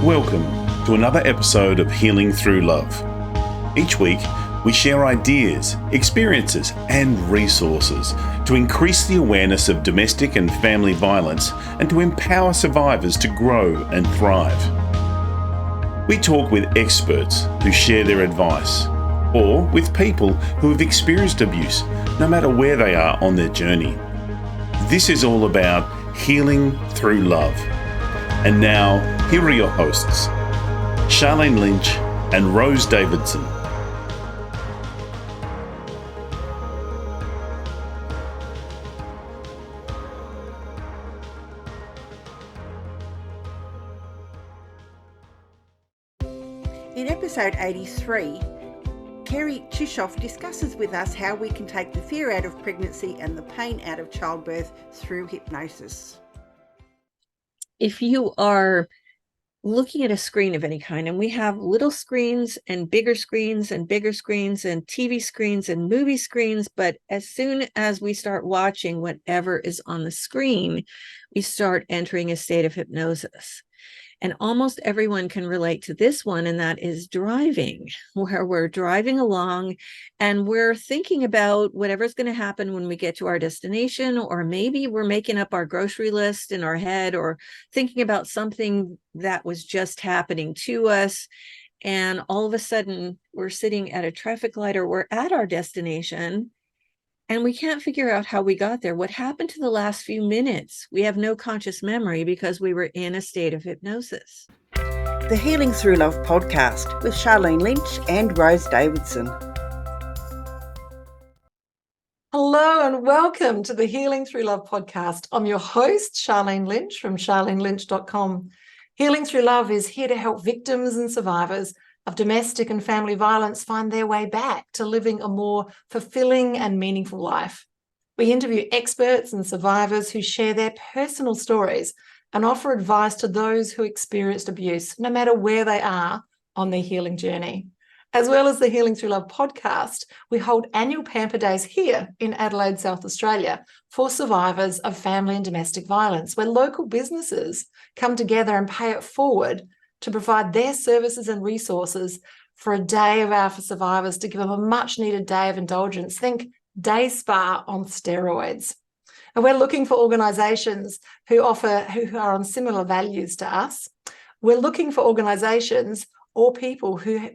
Welcome to another episode of Healing Through Love. Each week, we share ideas, experiences, and resources to increase the awareness of domestic and family violence and to empower survivors to grow and thrive. We talk with experts who share their advice, or with people who have experienced abuse, no matter where they are on their journey. This is all about healing through love. And now, here are your hosts, Charlene Lynch and Rose Davidson. In episode 83, Kerry Tuschhoff discusses with us how we can take the fear out of pregnancy and the pain out of childbirth through hypnosis. If you are looking at a screen of any kind, and we have little screens and bigger screens and bigger screens and TV screens and movie screens, but as soon as we start watching whatever is on the screen, we start entering a state of hypnosis. And almost everyone can relate to this one, and that is driving, where we're driving along and we're thinking about whatever's going to happen when we get to our destination, or maybe we're making up our grocery list in our head, or thinking about something that was just happening to us. And all of a sudden, we're sitting at a traffic light or we're at our destination, and we can't figure out how we got there. What happened to the last few minutes? We have no conscious memory because we were in a state of hypnosis. The Healing Through Love podcast with Charlene Lynch and Rose Davidson. Hello and welcome to the Healing Through Love podcast. I'm your host, Charlene Lynch from charlenelynch.com. Healing Through Love is here to help victims and survivors of domestic and family violence find their way back to living a more fulfilling and meaningful life. We interview experts and survivors who share their personal stories and offer advice to those who experienced abuse, no matter where they are on their healing journey. As well as the Healing Through Love podcast, we hold annual Pamper Days here in Adelaide, South Australia, for survivors of family and domestic violence, where local businesses come together and pay it forward to provide their services and resources for a day of our for survivors to give them a much needed day of indulgence. Think day spa on steroids. And we're looking for organisations who are on similar values to us. We're looking for organisations or people who,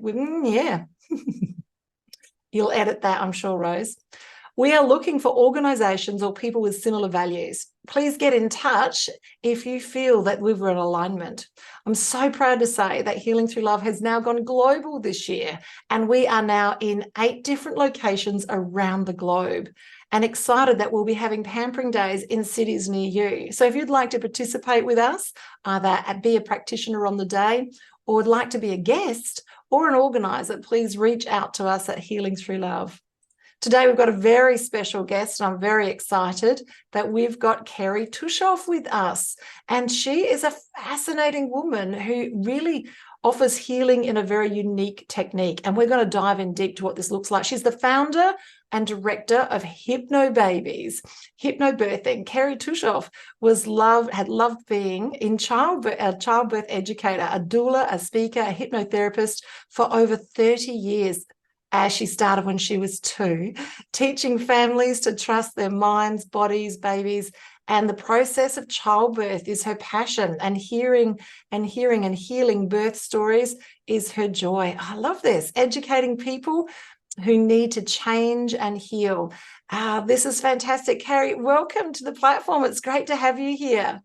you'll edit that, I'm sure, Rose. We are looking for organisations or people with similar values. Please get in touch if you feel that we're in alignment. I'm so proud to say that Healing Through Love has now gone global this year, and we are now in 8 different locations around the globe, and excited that we'll be having pampering days in cities near you. So if you'd like to participate with us, either be a practitioner on the day or would like to be a guest or an organiser, please reach out to us at Healing Through Love. Today, we've got a very special guest, and I'm very excited that we've got Kerry Tuschhoff with us. And she is a fascinating woman who really offers healing in a very unique technique. And we're going to dive in deep to what this looks like. She's the founder and director of Hypnobabies Hypnobirthing. Kerry Tuschhoff had loved being in childbirth, a childbirth educator, a doula, a speaker, a hypnotherapist for over 30 years. As she started when she was 2, teaching families to trust their minds, bodies, babies, and the process of childbirth is her passion, and hearing and healing birth stories is her joy. I love this, educating people who need to change and heal. This is fantastic. Kerry, welcome to the platform. It's great to have you here.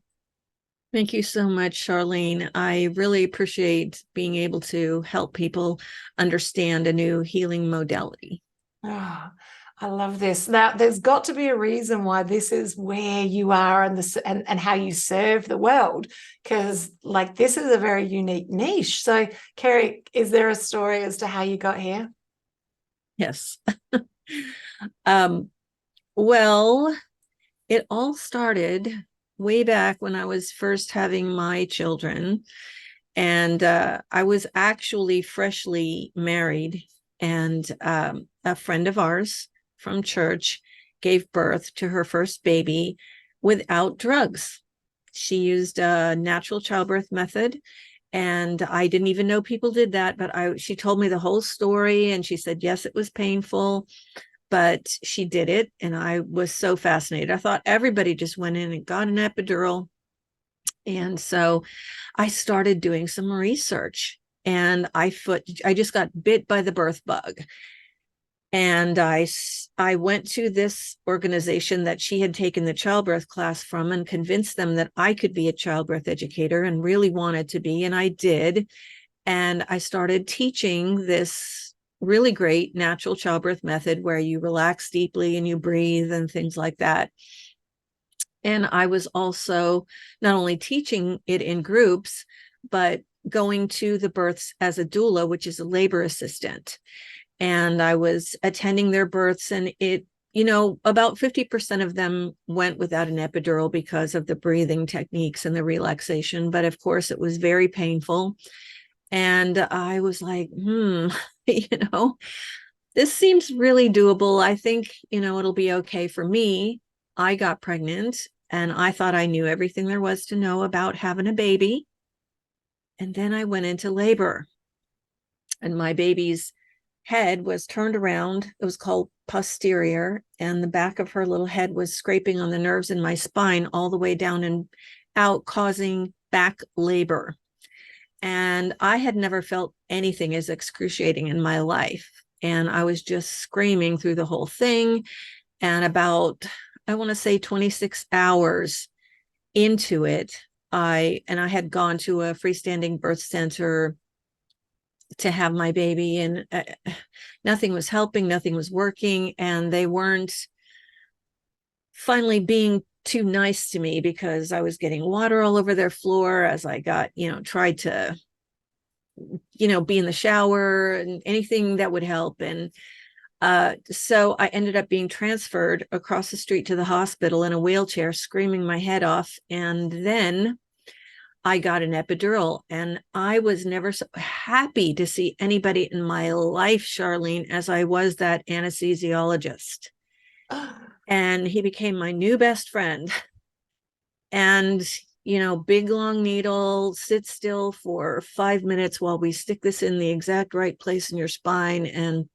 Thank you so much, Charlene. I really appreciate being able to help people understand a new healing modality. Oh, I love this. Now, there's got to be a reason why this is where you are and how you serve the world, because this is a very unique niche. So, Kerry, is there a story as to how you got here? Yes. Well, it all started way back when I was first having my children, and I was actually freshly married, and a friend of ours from church gave birth to her first baby without drugs. She used a natural childbirth method, And I didn't even know people did that, but she told me the whole story, and she said, yes, it was painful, but she did it. And I was so fascinated. I thought everybody just went in and got an epidural. And so I started doing some research, and I just got bit by the birth bug. And I went to this organization that she had taken the childbirth class from and convinced them that I could be a childbirth educator, and really wanted to be. And I did. And I started teaching this really great natural childbirth method where you relax deeply and you breathe and things like that. And I was also not only teaching it in groups, but going to the births as a doula, which is a labor assistant. And I was attending their births, and about 50% of them went without an epidural because of the breathing techniques and the relaxation. But of course, it was very painful. And I was like, this seems really doable. I think, it'll be okay for me. I got pregnant, and I thought I knew everything there was to know about having a baby. And then I went into labor, and my baby's head was turned around. It was called posterior, and the back of her little head was scraping on the nerves in my spine all the way down and out, causing back labor. And I had never felt anything as excruciating in my life. And I was just screaming through the whole thing. And about, I want to say 26 hours into it, I had gone to a freestanding birth center to have my baby, and nothing was helping, nothing was working. And they weren't finally being too nice to me, because I was getting water all over their floor as I tried to, be in the shower and anything that would help. And so I ended up being transferred across the street to the hospital in a wheelchair, screaming my head off. And then I got an epidural, and I was never so happy to see anybody in my life, Charlene, as I was that anesthesiologist. And he became my new best friend. And, big long needle, sit still for 5 minutes while we stick this in the exact right place in your spine. And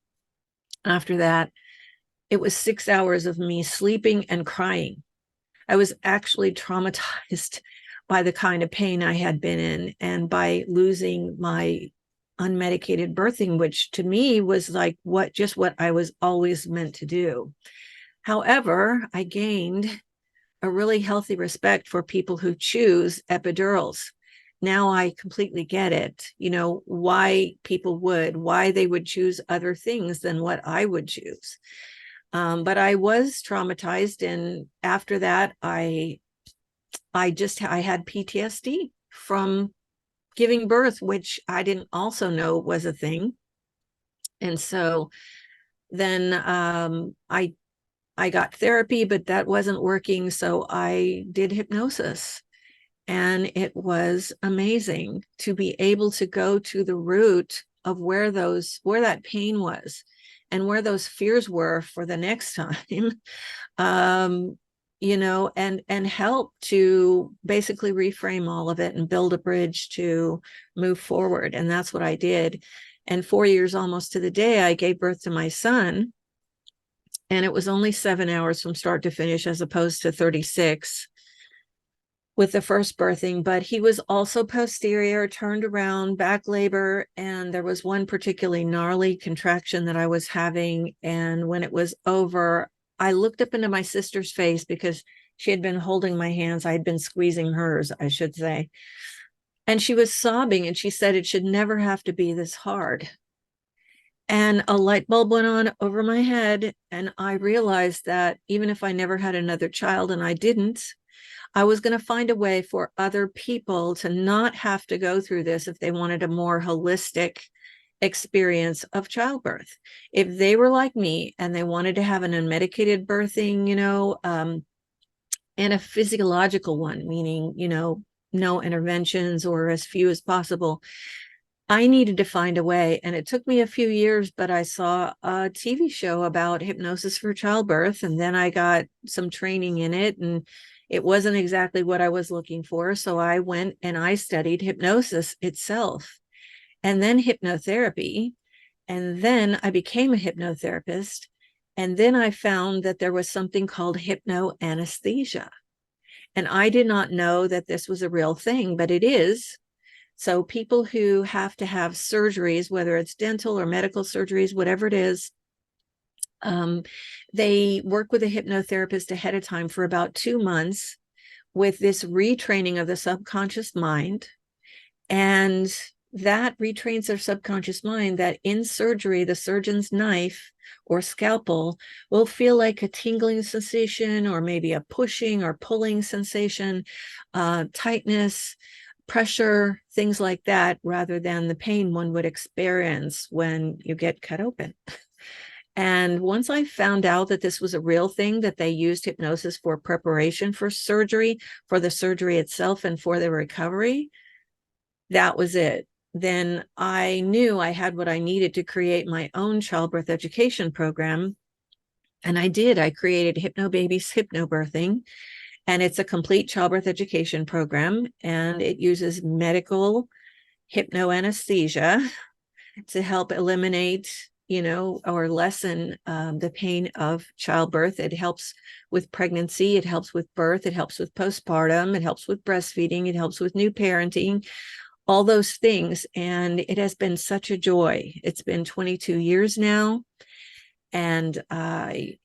after that, it was 6 hours of me sleeping and crying. I was actually traumatized by the kind of pain I had been in, and by losing my unmedicated birthing, which to me was like what I was always meant to do. However, I gained a really healthy respect for people who choose epidurals. Now I completely get it, why they would choose other things than what I would choose. But I was traumatized. And after that, I had PTSD from giving birth, which I didn't also know was a thing. And so then I got therapy, but that wasn't working. So I did hypnosis, and it was amazing to be able to go to the root of where that pain was and where those fears were for the next time. And help to basically reframe all of it and build a bridge to move forward. And that's what I did. And 4 years almost to the day, I gave birth to my son. And it was only 7 hours from start to finish, as opposed to 36 with the first birthing. But he was also posterior, turned around, back labor. And there was one particularly gnarly contraction that I was having. And when it was over, I looked up into my sister's face, because she had been holding my hands. I had been squeezing hers, I should say. And she was sobbing, and she said, it should never have to be this hard. And a light bulb went on over my head. And I realized that even if I never had another child, and I didn't, I was going to find a way for other people to not have to go through this if they wanted a more holistic experience of childbirth. If they were like me and they wanted to have an unmedicated birthing, and a physiological one, meaning, no interventions or as few as possible, I needed to find a way. And it took me a few years, but I saw a TV show about hypnosis for childbirth, and then I got some training in it, and It wasn't exactly what I was looking for. So I went and I studied hypnosis itself, and then hypnotherapy. And then I became a hypnotherapist. And then I found that there was something called hypno-anaesthesia. And I did not know that this was a real thing, but it is. So people who have to have surgeries, whether it's dental or medical surgeries, whatever it is, they work with a hypnotherapist ahead of time for about 2 months with this retraining of the subconscious mind. And that retrains their subconscious mind that in surgery, the surgeon's knife or scalpel will feel like a tingling sensation, or maybe a pushing or pulling sensation, tightness, pressure, things like that, rather than the pain one would experience when you get cut open. And once I found out that this was a real thing, that they used hypnosis for preparation for surgery, for the surgery itself, and for the recovery, that was it. Then I knew I had what I needed to create my own childbirth education program. And I did. I created Hypnobabies Hypnobirthing, and it's a complete childbirth education program. And it uses medical hypno-anaesthesia to help eliminate, or lessen the pain of childbirth. It helps with pregnancy. It helps with birth. It helps with postpartum. It helps with breastfeeding. It helps with new parenting, all those things. And it has been such a joy. It's been 22 years now. And I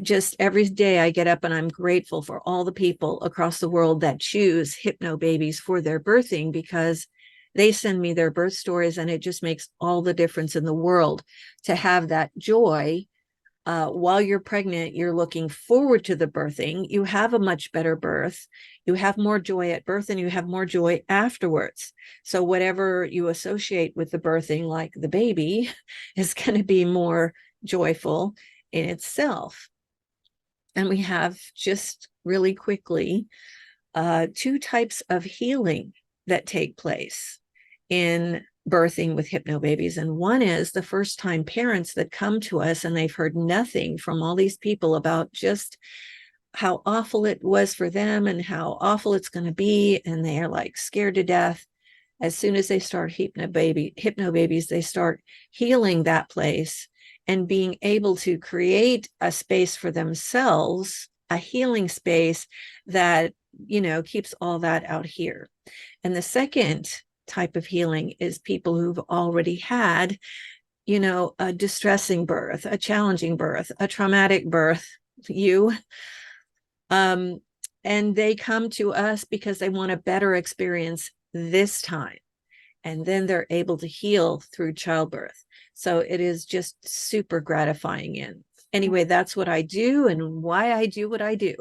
just, every day I get up and I'm grateful for all the people across the world that choose Hypnobabies for their birthing, because they send me their birth stories, and it just makes all the difference in the world to have that joy. While you're pregnant, you're looking forward to the birthing. You have a much better birth. You have more joy at birth, and you have more joy afterwards. So whatever you associate with the birthing, like the baby, is going to be more joyful in itself. And we have, just really quickly, 2 types of healing that take place in birthing with Hypnobabies. And one is the first time parents that come to us and they've heard nothing from all these people about just how awful it was for them and how awful it's going to be. And they are like scared to death. As soon as they start Hypnobabies, they start healing that place and being able to create a space for themselves, a healing space that, keeps all that out here. And the second type of healing is people who've already had, a distressing birth, a challenging birth, a traumatic birth, and they come to us because they want a better experience this time. And then they're able to heal through childbirth. So it is just super gratifying. And anyway, that's what I do and why I do what I do.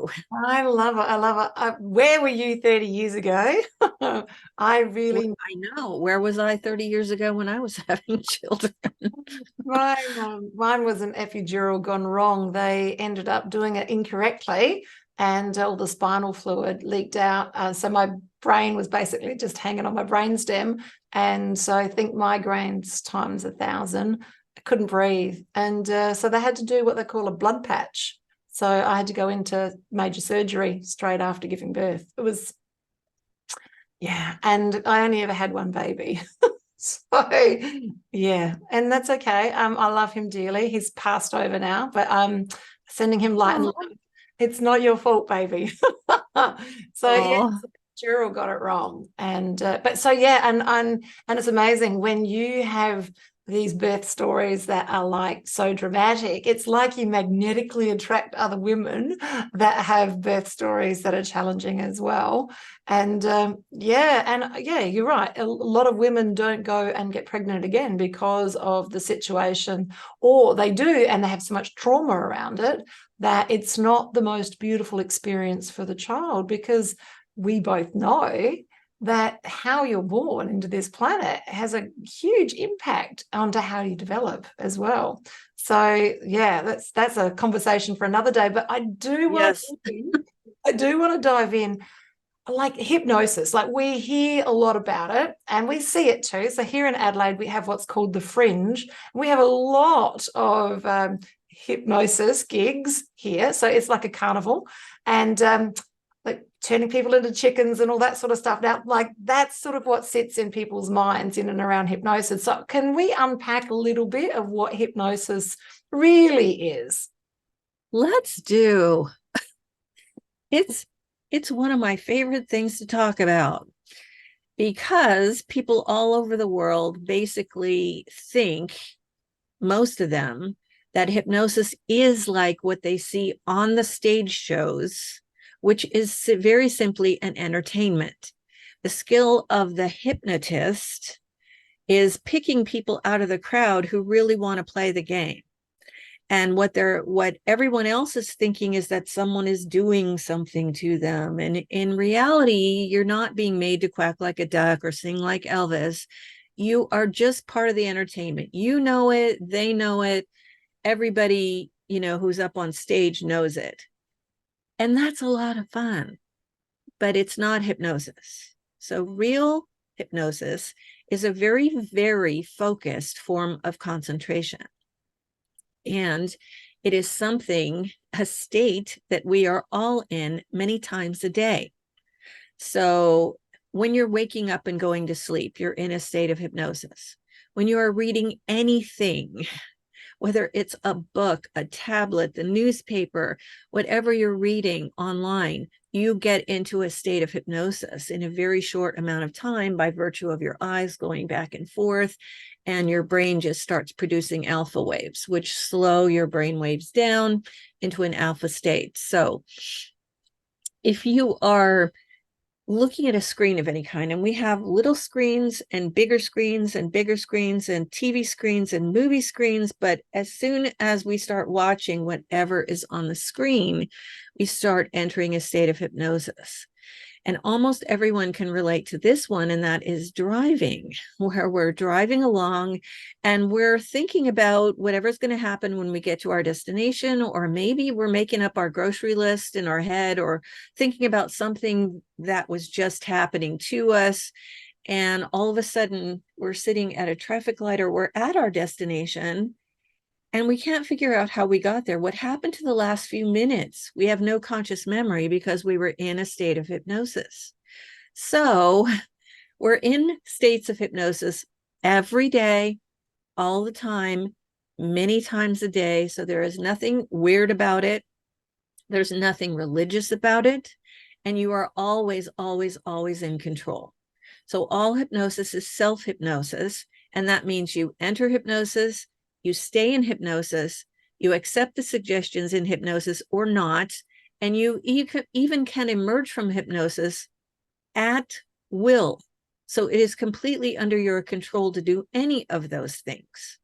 I love it. I love it. Where were you 30 years ago? I know. Where was I 30 years ago when I was having children? Mine was an epidural gone wrong. They ended up doing it incorrectly, and all the spinal fluid leaked out. So my brain was basically just hanging on my brainstem. And so I think migraines times 1,000. I couldn't breathe. And so they had to do what they call a blood patch. So I had to go into major surgery straight after giving birth. It was, and I only ever had one baby. So, yeah, and that's okay. I love him dearly. He's passed over now, but sending him light and love. It's not your fault, baby. So, Gerald got it wrong. And and it's amazing when you have these birth stories that are like so dramatic. It's like you magnetically attract other women that have birth stories that are challenging as well. And you're right. A lot of women don't go and get pregnant again because of the situation, or they do and they have so much trauma around it that it's not the most beautiful experience for the child, because we both know that how you're born into this planet has a huge impact onto how you develop as well. So that's a conversation for another day. But I do want to dive in, like hypnosis. Like, we hear a lot about it and we see it too. So here in Adelaide, we have what's called the Fringe. We have a lot of hypnosis gigs here. So it's like a carnival, and like turning people into chickens and all that sort of stuff. Now, like that's sort of what sits in people's minds in and around hypnosis. So can we unpack a little bit of what hypnosis really is? Let's do. It's one of my favorite things to talk about, because people all over the world basically think, most of them, that hypnosis is like what they see on the stage shows, which is very simply an entertainment. The skill of the hypnotist is picking people out of the crowd who really want to play the game. And what everyone else is thinking is that someone is doing something to them. And in reality, you're not being made to quack like a duck or sing like Elvis. You are just part of the entertainment. You know it, they know it, everybody, who's up on stage knows it. And that's a lot of fun, but it's not hypnosis. So real hypnosis is a very, very focused form of concentration. And it is a state that we are all in many times a day. So when you're waking up and going to sleep, you're in a state of hypnosis. When you are reading anything, whether it's a book, a tablet, the newspaper, whatever you're reading online, you get into a state of hypnosis in a very short amount of time by virtue of your eyes going back and forth, and your brain just starts producing alpha waves, which slow your brain waves down into an alpha state. So if you are looking at a screen of any kind, and we have little screens and bigger screens and bigger screens and TV screens and movie screens, but as soon as we start watching whatever is on the screen, we start entering a state of hypnosis. And almost everyone can relate to this one, and that is driving, where we're driving along and we're thinking about whatever's going to happen when we get to our destination, or maybe we're making up our grocery list in our head, or thinking about something that was just happening to us. And all of a sudden, we're sitting at a traffic light, or we're at our destination, and we can't figure out how we got there. What happened to the last few minutes? We have no conscious memory because we were in a state of hypnosis. So we're in states of hypnosis every day, all the time, many times a day. So there is nothing weird about it. There's nothing religious about it. And you are always, always, always in control. So all hypnosis is self-hypnosis. And that means you enter hypnosis, you stay in hypnosis, you accept the suggestions in hypnosis or not, and you even can emerge from hypnosis at will. So it is completely under your control to do any of those things.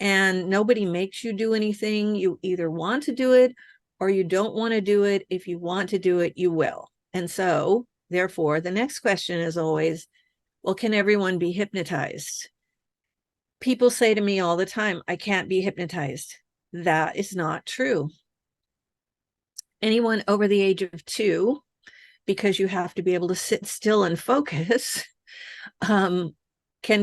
And nobody makes you do anything. You either want to do it or you don't want to do it. If you want to do it, you will. And so, therefore, the next question is always, well, can everyone be hypnotized? People say to me all the time, I can't be hypnotized. That is not true. Anyone over the age of 2, because you have to be able to sit still and focus, can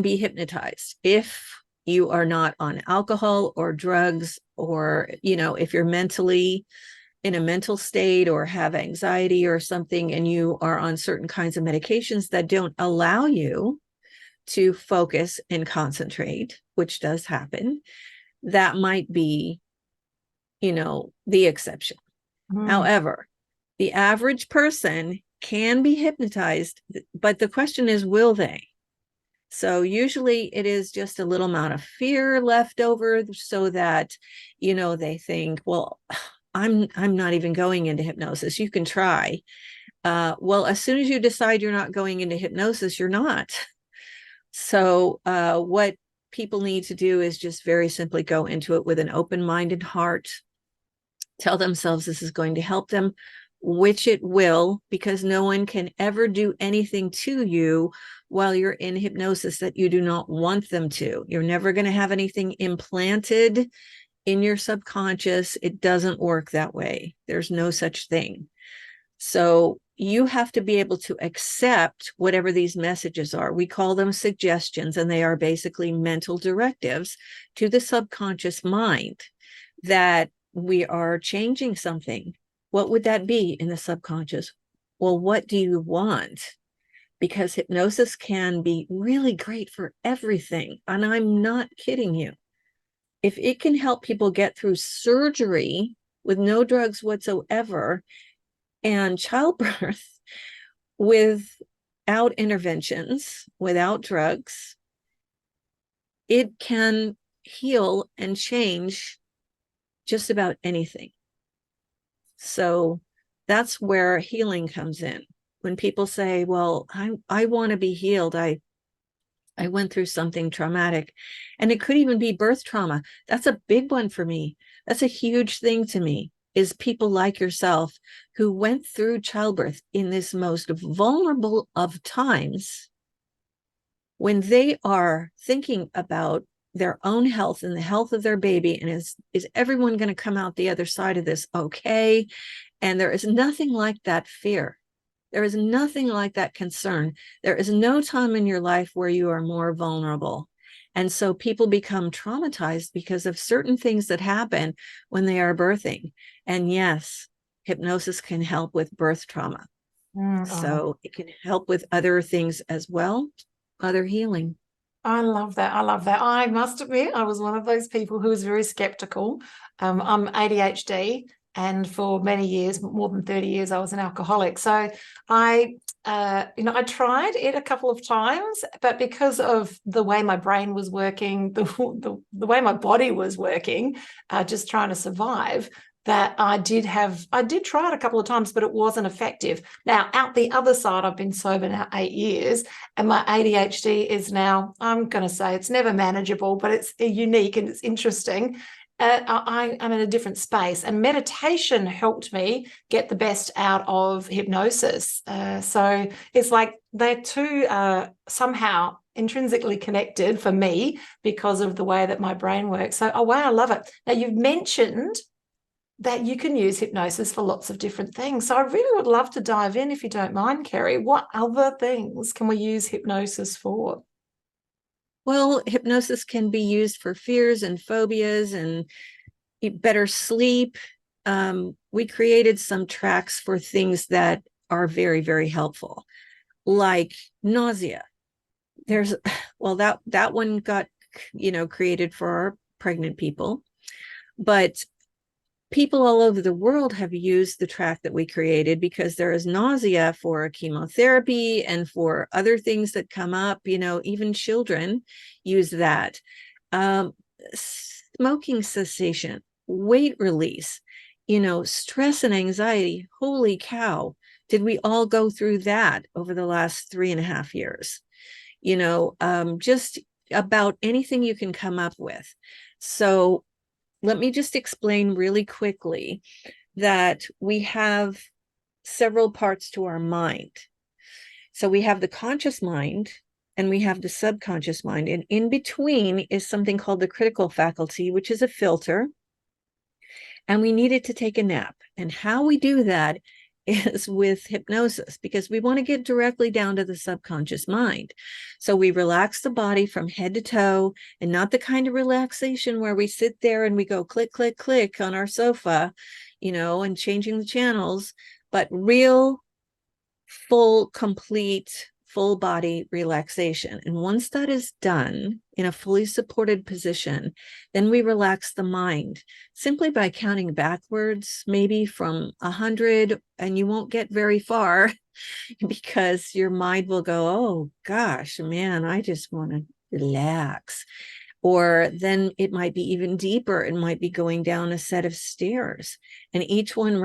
be hypnotized if you are not on alcohol or drugs, or, if you're mentally in a mental state or have anxiety or something, and you are on certain kinds of medications that don't allow you to focus and concentrate, which does happen, that might be, the exception. However, the average person can be hypnotized, but the question is, will they? So usually it is just a little amount of fear left over, so that, they think, well, I'm not even going into hypnosis. You can try. Well, as soon as you decide you're not going into hypnosis, you're not. So what people need to do is just very simply go into it with an open-minded heart, tell themselves this is going to help them, which it will, because no one can ever do anything to you while you're in hypnosis that you do not want them to. You're never going to have anything implanted in your subconscious. It doesn't work that way. There's no such thing. So you have to be able to accept whatever these messages are. We call them suggestions, and they are basically mental directives to the subconscious mind that we are changing something. What would that be in the subconscious? well, what do you want? Because hypnosis can be really great for everything. And I'm not kidding you. If it can help people get through surgery with no drugs whatsoever and childbirth without interventions, without drugs, it can heal and change just about anything. So that's where healing comes in. When people say, well, I want to be healed. I went through something traumatic, and it could even be birth trauma. That's a big one for me. That's a huge thing to me, is people like yourself who went through childbirth in this most vulnerable of times, when they are thinking about their own health and the health of their baby, and is everyone going to come out the other side of this okay? And there is nothing like that fear. There is nothing like that concern. There is no time in your life where you are more vulnerable. And so people become traumatized because of certain things that happen when they are birthing. And yes, hypnosis can help with birth trauma. So it can help with other things as well, other healing. I love that. I love that. I must admit, I was one of those people who was very skeptical. I'm ADHD, and for many years, more than 30 years, I was an alcoholic. So I tried it a couple of times, but because of the way my brain was working, the way my body was working, just trying to survive, that I did try it a couple of times, but it wasn't effective. Now, out the other side, I've been sober now 8 years, and my ADHD is now, I'm going to say it's never manageable, but it's unique and it's interesting. I'm in a different space, and meditation helped me get the best out of hypnosis. So it's like they're two somehow intrinsically connected for me because of the way that my brain works. So, oh, wow, I love it. Now, you've mentioned that you can use hypnosis for lots of different things. So I really would love to dive in, if you don't mind, Kerry. What other things can we use hypnosis for? Well, hypnosis can be used for fears and phobias and better sleep. We created some tracks for things that are very, very helpful, like nausea. That one got, created for our pregnant people, but people all over the world have used the track that we created because there is nausea for chemotherapy and for other things that come up. Even children use that. Smoking cessation, weight release, stress and anxiety. Holy cow, did we all go through that over the last 3.5 years? Just about anything you can come up with. So let me just explain really quickly that we have several parts to our mind. So we have the conscious mind and we have the subconscious mind. And in between is something called the critical faculty, which is a filter. And we need it to take a nap. And how we do that is with hypnosis, because we want to get directly down to the subconscious mind. So we relax the body from head to toe, and not the kind of relaxation where we sit there and we go click, click, click on our sofa, and changing the channels, but real, full, complete, full body relaxation. And once that is done in a fully supported position, then we relax the mind simply by counting backwards, maybe from 100, and you won't get very far because your mind will go, oh gosh, man, I just want to relax. Or then it might be even deeper. It might be going down a set of stairs, and each level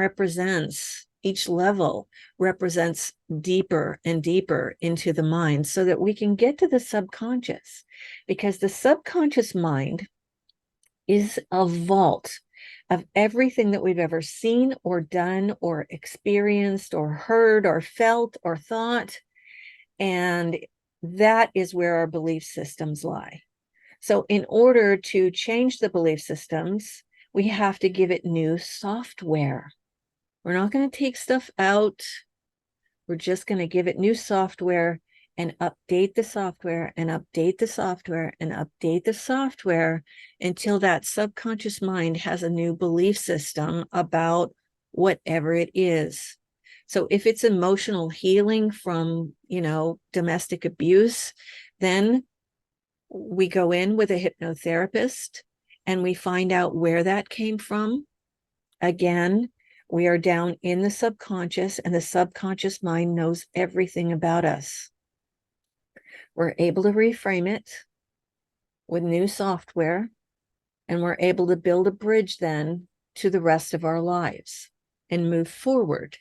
represents deeper and deeper into the mind, so that we can get to the subconscious, because the subconscious mind is a vault of everything that we've ever seen or done or experienced or heard or felt or thought. And that is where our belief systems lie. So in order to change the belief systems, we have to give it new software. We're not going to take stuff out. We're just going to give it new software and update the software and update the software and update the software until that subconscious mind has a new belief system about whatever it is. So if it's emotional healing from, domestic abuse, then we go in with a hypnotherapist and we find out where that came from. Again, we are down in the subconscious, and the subconscious mind knows everything about us. We're able to reframe it with new software, and we're able to build a bridge then to the rest of our lives and move forward.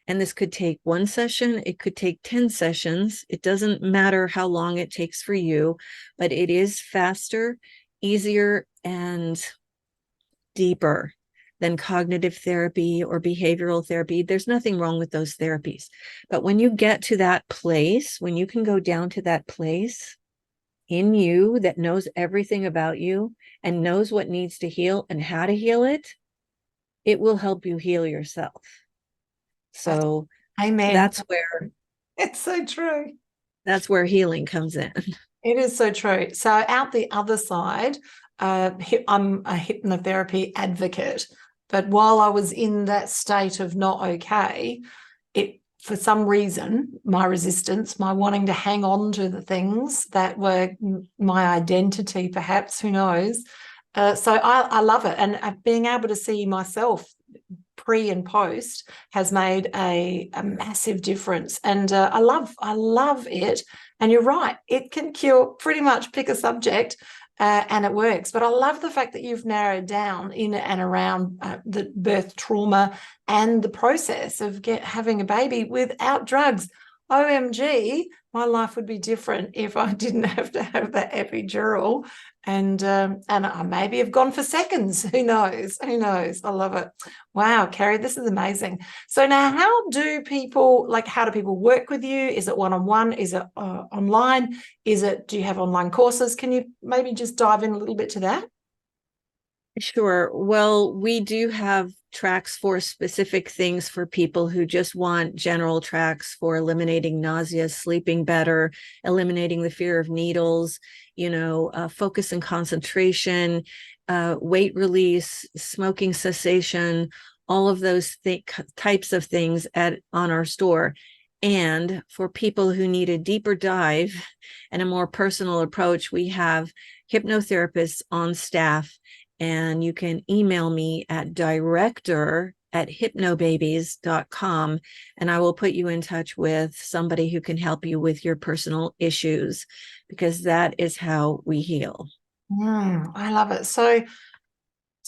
And this could take 1 session, it could take 10 sessions. It doesn't matter how long it takes for you, but it is faster, easier, and deeper than cognitive therapy or behavioral therapy. There's nothing wrong with those therapies. But when you get to that place, when you can go down to that place in you that knows everything about you and knows what needs to heal and how to heal it, it will help you heal yourself. So amen. That's where it's so true. That's where healing comes in. It is so true. So out the other side, I'm a hypnotherapy advocate, but while I was in that state of not okay, for some reason, my resistance, my wanting to hang on to the things that were my identity, perhaps, who knows. So I love it. And being able to see myself pre and post has made a massive difference. And I love it. And you're right, it can cure, pretty much pick a subject and it works. But I love the fact that you've narrowed down in and around the birth trauma and the process of having a baby without drugs. OMG, my life would be different if I didn't have to have that epidural. And I maybe have gone for seconds. Who knows? Who knows? I love it. Wow, Kerry, this is amazing. So now how do people work with you? Is it one-on-one? Is it online? Do you have online courses? Can you maybe just dive in a little bit to that? Sure. Well, we do have tracks for specific things for people who just want general tracks for eliminating nausea, sleeping better, eliminating the fear of needles, focus and concentration, weight release, smoking cessation, all of those types of things on our store. And for people who need a deeper dive and a more personal approach, we have hypnotherapists on staff. And you can email me at director@hypnobabies.com, and I will put you in touch with somebody who can help you with your personal issues, because that is how we heal. I love it. So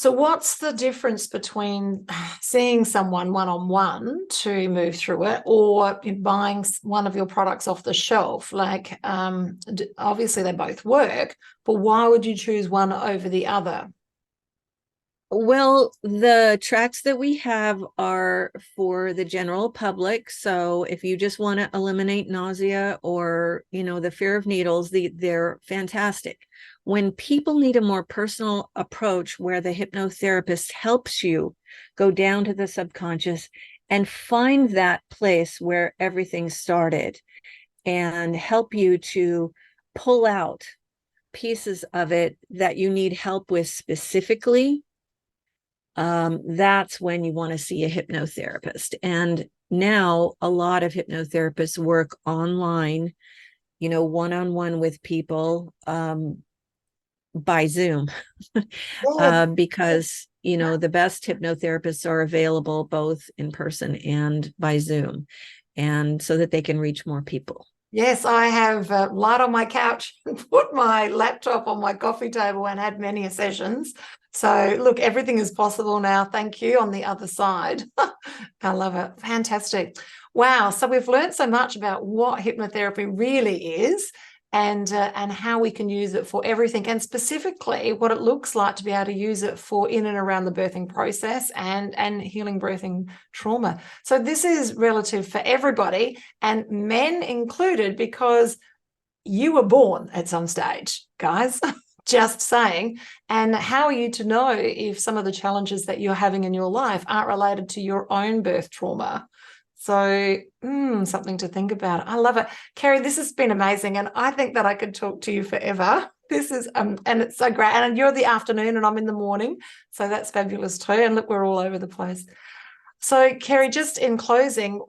what's the difference between seeing someone one-on-one to move through it or buying one of your products off the shelf? Like, obviously they both work, but why would you choose one over the other? Well, the tracks that we have are for the general public. So if you just want to eliminate nausea or, the fear of needles, they're fantastic. When people need a more personal approach where the hypnotherapist helps you go down to the subconscious and find that place where everything started and help you to pull out pieces of it that you need help with specifically, that's when you want to see a hypnotherapist. And now a lot of hypnotherapists work online, one-on-one with people by Zoom, because, the best hypnotherapists are available both in person and by Zoom, and so that they can reach more people. Yes, I have lied on my couch and put my laptop on my coffee table and had many sessions. So look, everything is possible now. Thank you on the other side. I love it. Fantastic. Wow. So we've learned so much about what hypnotherapy really is and how we can use it for everything, and specifically what it looks like to be able to use it for in and around the birthing process and healing birthing trauma. So this is relative for everybody, and men included, because you were born at some stage, guys. Just saying. And how are you to know if some of the challenges that you're having in your life aren't related to your own birth trauma? So something to think about. I love it. Kerry, this has been amazing. And I think that I could talk to you forever. This is, and it's so great. And you're the afternoon and I'm in the morning. So that's fabulous too. And look, we're all over the place. So, Kerry, just in closing,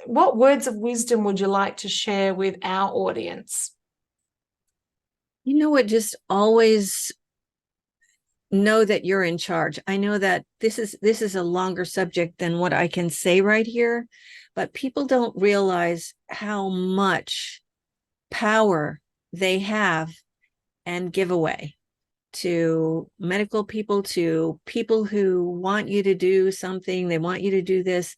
what words of wisdom would you like to share with our audience? You know what? Just always know that you're in charge. I know that this is a longer subject than what I can say right here, but people don't realize how much power they have and give away to medical people, to people who want you to do something, they want you to do this.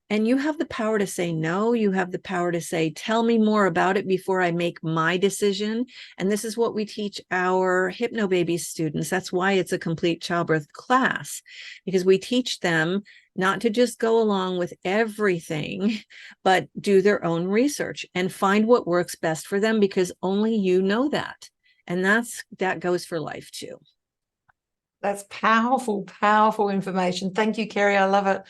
And you have the power to say no. You have the power to say, tell me more about it before I make my decision. And this is what we teach our Hypnobabies students. That's why it's a complete childbirth class, because we teach them not to just go along with everything, but do their own research and find what works best for them, because only you know that. And that goes for life too. That's powerful, powerful information. Thank you, Kerry. I love it.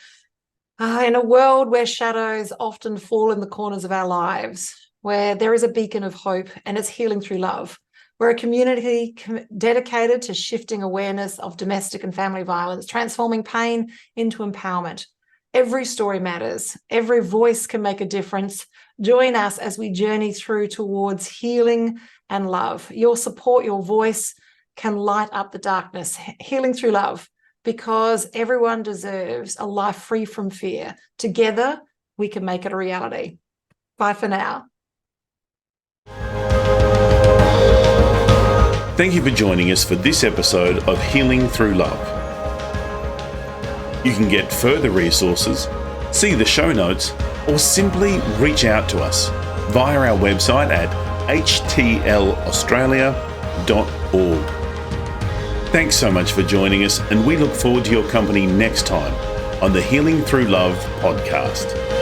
In a world where shadows often fall in the corners of our lives, where there is a beacon of hope and it's healing through love, we're a community dedicated to shifting awareness of domestic and family violence, transforming pain into empowerment. Every story matters. Every voice can make a difference. Join us as we journey through towards healing and love. Your support, your voice can light up the darkness, healing through love, because everyone deserves a life free from fear. Together, we can make it a reality. Bye for now. Thank you for joining us for this episode of Healing Through Love. You can get further resources, see the show notes, or simply reach out to us via our website at htlaustralia.org. Thanks so much for joining us, and we look forward to your company next time on the Healing Through Love podcast.